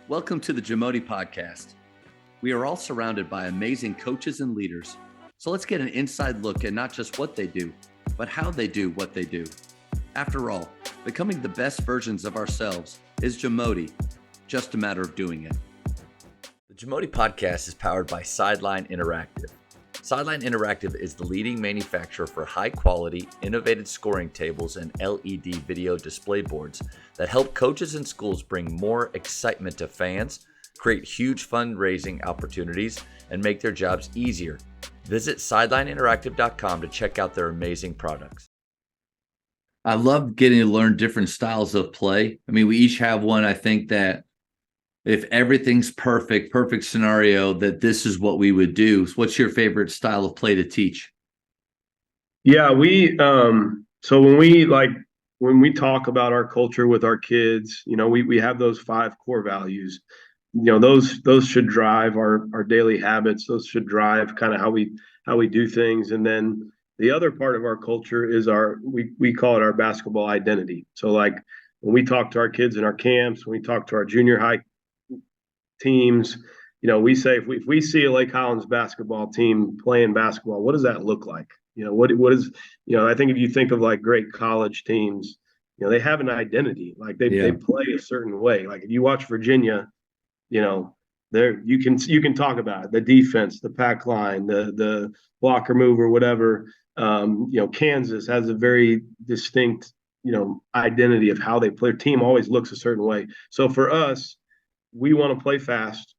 Welcome to the JAMODI podcast. We are all surrounded by amazing coaches and leaders. So let's get an inside look at not just what they do, but how they do what they do. After all, becoming the best versions of ourselves is JAMODI, just a matter of doing it. The JAMODI podcast is powered by Sideline Interactive. Sideline Interactive is the leading manufacturer for high-quality, innovative scoring tables and LED video display boards that help coaches and schools bring more excitement to fans, create huge fundraising opportunities, and make their jobs easier. Visit sidelineinteractive.com to check out their amazing products. I love getting to learn different styles of play. I mean, we each have one, I think, that if everything's perfect scenario, that this is what we would do. So what's your favorite style of play to teach? Yeah, so when we talk about our culture with our kids, we have those 5 core values. Those should drive our daily habits. Those should drive kind of how we do things. And then the other part of our culture is we call it our basketball identity. So like when we talk to our kids in our camps, when we talk to our junior high teams, we say if we see a Lake Highlands basketball team playing basketball, what does that look like? What is, I think if you think of like great college teams, they have an identity, like they play a certain way. Like if you watch Virginia, there you can talk about it, the defense, the pack line, the blocker move or whatever. Kansas has a very distinct, identity of how they play. Their team always looks a certain way. So for us, we want to play fast,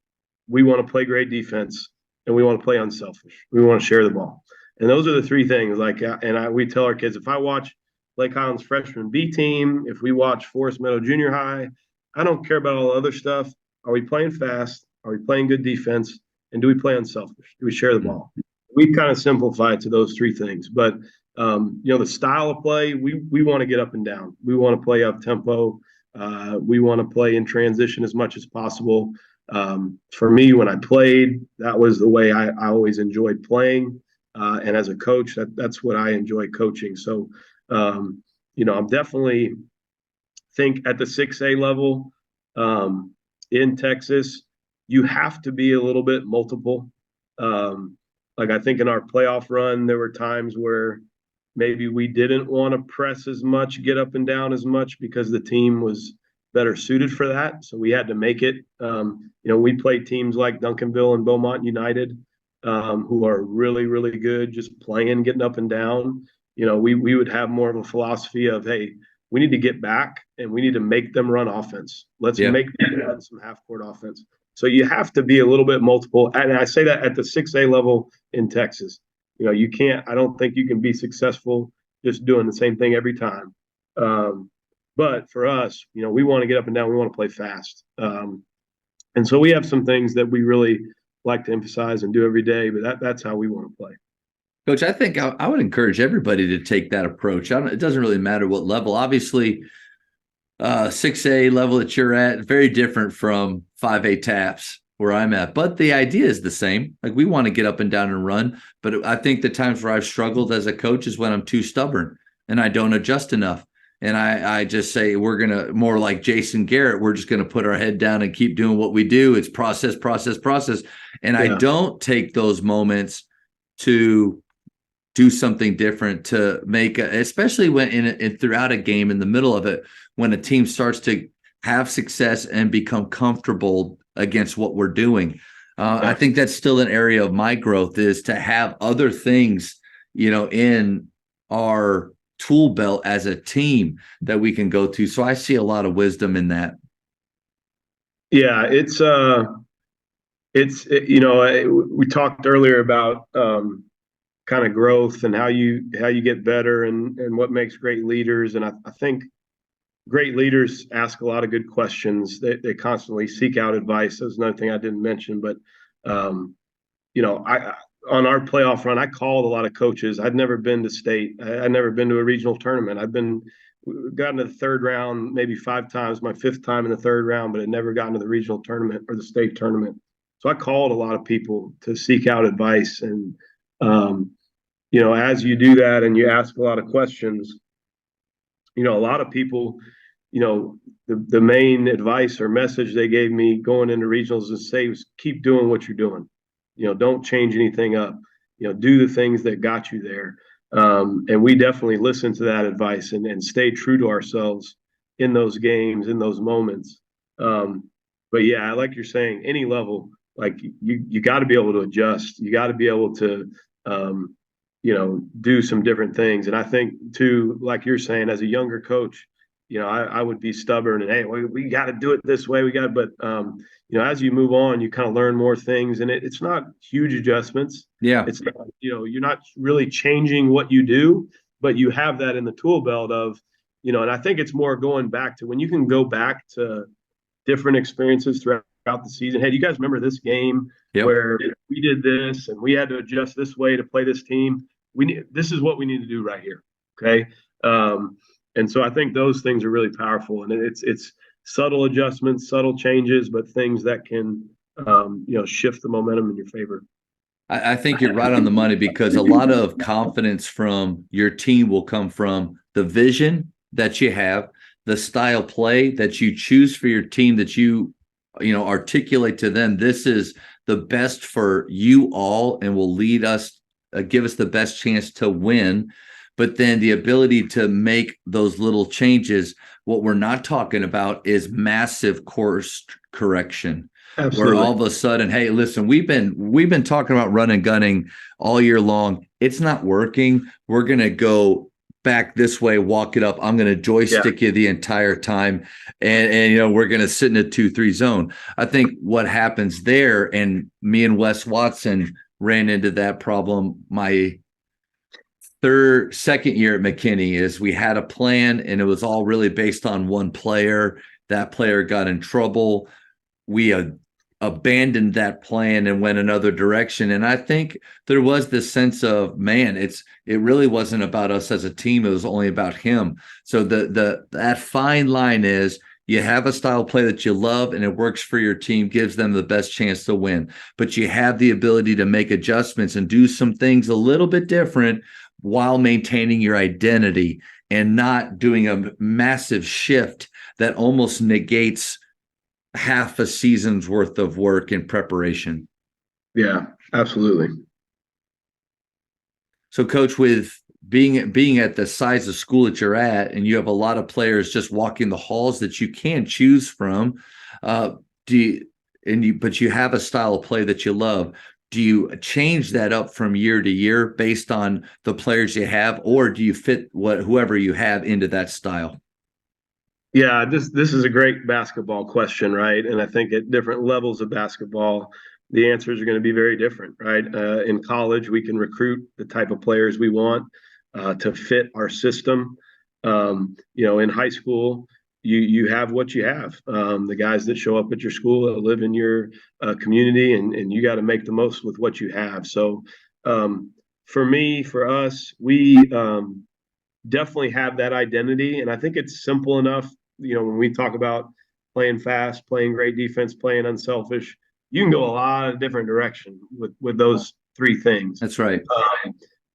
we want to play great defense, and we want to play unselfish. We want to share the ball. And those are the 3 things. We tell our kids, if I watch Lake Highlands freshman B team, if we watch Forest Meadow Junior High, I don't care about all the other stuff. Are we playing fast? Are we playing good defense? And do we play unselfish? Do we share the ball? We kind of simplify it to those 3 things. But the style of play, we want to get up and down. We want to play up tempo. We want to play in transition as much as possible. For me, when I played, that was the way I always enjoyed playing. And as a coach, that's what I enjoy coaching. So, I'm definitely think at the 6A level in Texas, you have to be a little bit multiple. Like I think in our playoff run, there were times where maybe we didn't want to press as much, get up and down as much because the team was better suited for that. So we had to make it. We played teams like Duncanville and Beaumont United, who are really, really good, just playing, getting up and down. We would have more of a philosophy of, hey, we need to get back and we need to make them run offense. Let's make them run some half-court offense. So you have to be a little bit multiple. And I say that at the 6A level in Texas. You can't, I don't think you can be successful just doing the same thing every time. But for us, we want to get up and down. We want to play fast. And so we have some things that we really like to emphasize and do every day, but that's how we want to play. Coach, I think I would encourage everybody to take that approach. It doesn't really matter what level. Obviously, 6A level that you're at, very different from 5A taps where I'm at. But the idea is the same. Like we want to get up and down and run. But I think the times where I've struggled as a coach is when I'm too stubborn and I don't adjust enough. And I just say we're going to, more like Jason Garrett, we're just going to put our head down and keep doing what we do. It's process. And I don't take those moments to do something different, to make especially when in throughout a game, in the middle of it, when a team starts to have success and become comfortable against what we're doing. I think that's still an area of my growth, is to have other things, in our tool belt as a team that we can go to. So I see a lot of wisdom in that. Yeah, we talked earlier about kind of growth and how you get better and what makes great leaders. And I think great leaders ask a lot of good questions. They constantly seek out advice. That's another thing I didn't mention, but I on our playoff run, I called a lot of coaches. I'd never been to state. I'd never been to a regional tournament. Gotten to the 3rd round maybe 5 times, my 5th time in the 3rd round, but had never gotten to the regional tournament or the state tournament. So I called a lot of people to seek out advice. And, as you do that and you ask a lot of questions, a lot of people the main advice or message they gave me going into regionals is say, keep doing what you're doing. Don't change anything up. Do the things that got you there. And we definitely listen to that advice and stay true to ourselves in those games, in those moments. But yeah, like you're saying, any level, like you got to be able to adjust. You got to be able to, do some different things. And I think too, like you're saying, as a younger coach, I would be stubborn and, hey, we got to do it this way. But as you move on, you kind of learn more things, and it's not huge adjustments. Yeah. It's not, you're not really changing what you do, but you have that in the tool belt of, and I think it's more going back to when you can go back to different experiences throughout the season. Hey, do you guys remember this game where we did this and we had to adjust this way to play this team? This is what we need to do right here. Okay. And so I think those things are really powerful, and it's subtle adjustments, subtle changes, but things that can shift the momentum in your favor. I think you're right on the money, because a lot of confidence from your team will come from the vision that you have, the style play that you choose for your team, that you articulate to them. This is the best for you all and will lead us, give us the best chance to win. But then the ability to make those little changes. What we're not talking about is massive course correction. Absolutely. Where all of a sudden, hey, listen, we've been talking about run and gunning all year long. It's not working. We're going to go back this way, walk it up. I'm going to joystick you the entire time. And we're going to sit in a 2-3 zone. I think what happens there, and me and Wes Watson ran into that problem my second year at McKinney, is we had a plan and it was all really based on one player. That player got in trouble. We abandoned that plan and went another direction. And I think there was this sense of, man, it really wasn't about us as a team. It was only about him. So that fine line is, you have a style play that you love and it works for your team, gives them the best chance to win. But you have the ability to make adjustments and do some things a little bit different while maintaining your identity and not doing a massive shift that almost negates half a season's worth of work in preparation. Yeah, absolutely. So, Coach, with being at the size of school that you're at, and you have a lot of players just walking the halls that you can choose from, but you have a style of play that you love. Do you change that up from year to year based on the players you have, or do you fit whoever you have into that style? Yeah, this is a great basketball question, right? And I think at different levels of basketball, the answers are going to be very different, right? In college, we can recruit the type of players we want to fit our system. In high school, you have what you have. The guys that show up at your school, that live in your community, and you got to make the most with what you have. So for us, we definitely have that identity. And I think it's simple enough, when we talk about playing fast, playing great defense, playing unselfish, you can go a lot of different direction with those three things. That's right.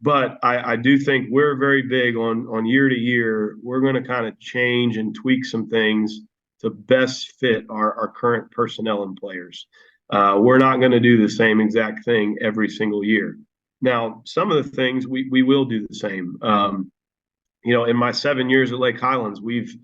But I do think we're very big on year to year. We're going to kind of change and tweak some things to best fit our current personnel and players. We're not going to do the same exact thing every single year. Now, some of the things we will do the same. In my 7 years at Lake Highlands, we've,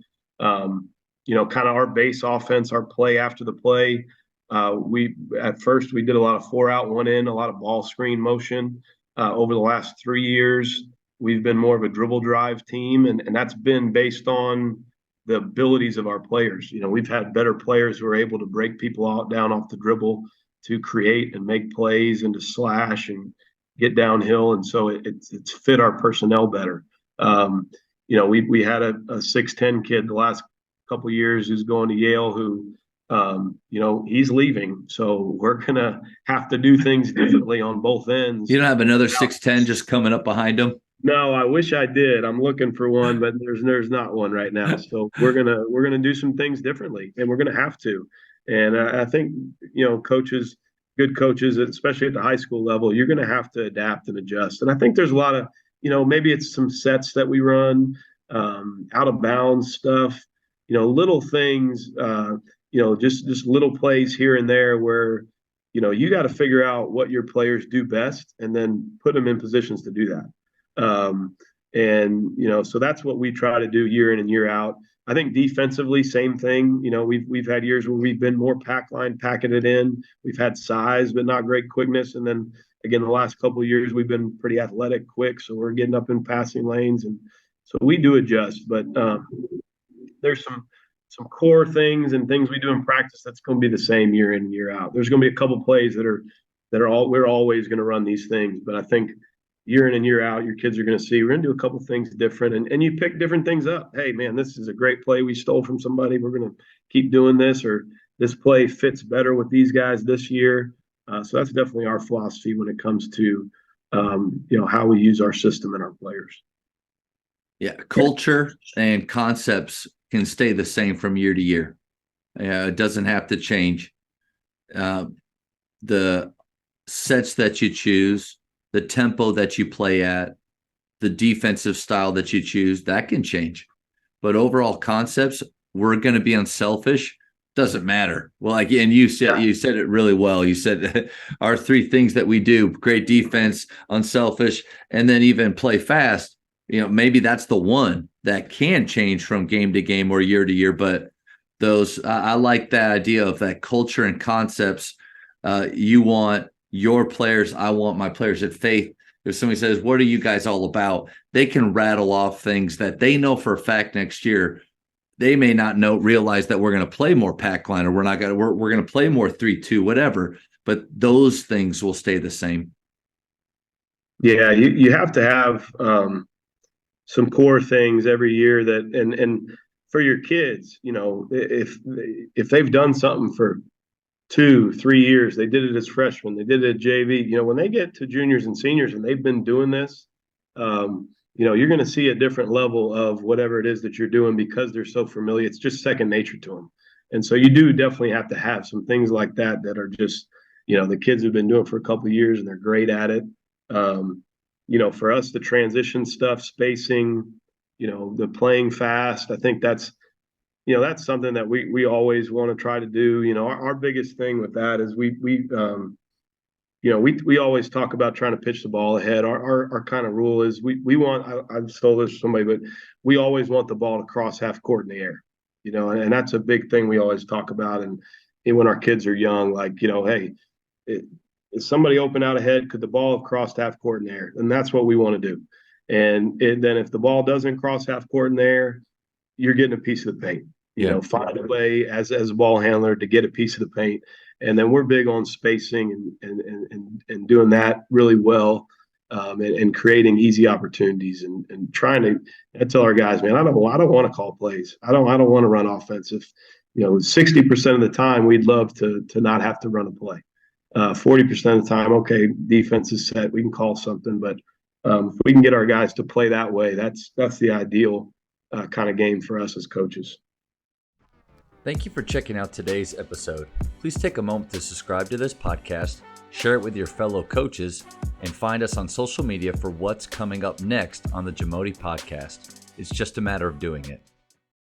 kind of our base offense, our play after the play. At first we did a lot of 4-out, 1-in, a lot of ball screen motion. Over the last 3 years, we've been more of a dribble drive team, and that's been based on the abilities of our players. We've had better players who are able to break people down off the dribble, to create and make plays and to slash and get downhill, and so it's fit our personnel better. We had a 6'10" kid the last couple of years who's going to Yale who, he's leaving. So we're going to have to do things differently on both ends. You don't have another 6'10" just coming up behind him? No, I wish I did. I'm looking for one, but there's not one right now. So we're gonna do some things differently, and we're gonna have to. And I think coaches, good coaches, especially at the high school level, you're gonna have to adapt and adjust. And I think there's a lot of maybe it's some sets that we run, out of bounds stuff. little things, just little plays here and there where, you got to figure out what your players do best and then put them in positions to do that. So that's what we try to do year in and year out. I think defensively, same thing. We've had years where we've been more pack line, packing it in. We've had size, but not great quickness. And then again, the last couple of years, we've been pretty athletic, quick. So we're getting up in passing lanes. And so we do adjust, but there's some core things and things we do in practice that's going to be the same year in and year out. There's going to be a couple plays that are we're always going to run these things, but I think year in and year out, your kids are going to see we're going to do a couple things different, and you pick different things up. Hey, man, this is a great play we stole from somebody. We're going to keep doing this, or this play fits better with these guys this year. So that's definitely our philosophy when it comes to how we use our system and our players. Yeah, culture and concepts can stay the same from year to year. It doesn't have to change. The sets that you choose, the tempo that you play at, the defensive style that you choose, that can change. But overall concepts, we're going to be unselfish. Doesn't matter. Well, again, you said it really well. You said our three things that we do: great defense, unselfish, and then even play fast. Maybe that's the one that can change from game to game or year to year. But those, I like that idea of that culture and concepts. You want your players, I want my players at Faith. If somebody says, "What are you guys all about?" They can rattle off things that they know for a fact next year. They may not realize that we're going to play more pack line, or we're going to play more 3-2, whatever. But those things will stay the same. Yeah, you have to have some core things every year that, and for your kids, if they've done something for 2-3 years, they did it as freshmen, they did it at JV, when they get to juniors and seniors and they've been doing this, you're going to see a different level of whatever it is that you're doing because they're so familiar. It's just second nature to them. And so you do definitely have to have some things like that are just, the kids have been doing for a couple of years and they're great at it. For us, the transition stuff, spacing, the playing fast, I think that's something that we always want to try to do. Our biggest thing with that is we always talk about trying to pitch the ball ahead. Our kind of rule is we want, I've stole this from somebody, but we always want the ball to cross half court in the air, and that's a big thing we always talk about. And when our kids are young, hey, is somebody open out ahead? Could the ball have crossed half court in the air? And that's what we want to do. And then if the ball doesn't cross half court in the air, you're getting a piece of the paint. Find a way as a ball handler to get a piece of the paint. And then we're big on spacing and doing that really well, and creating easy opportunities and trying to. I tell our guys, man, I don't want to call plays. I don't want to run offense. If 60% of the time, we'd love to not have to run a play. 40% of the time, okay, defense is set, we can call something. But if we can get our guys to play that way, that's the ideal kind of game for us as coaches. Thank you for checking out today's episode. Please take a moment to subscribe to this podcast, share it with your fellow coaches, and find us on social media for what's coming up next on the JAMODI podcast. It's just a matter of doing it.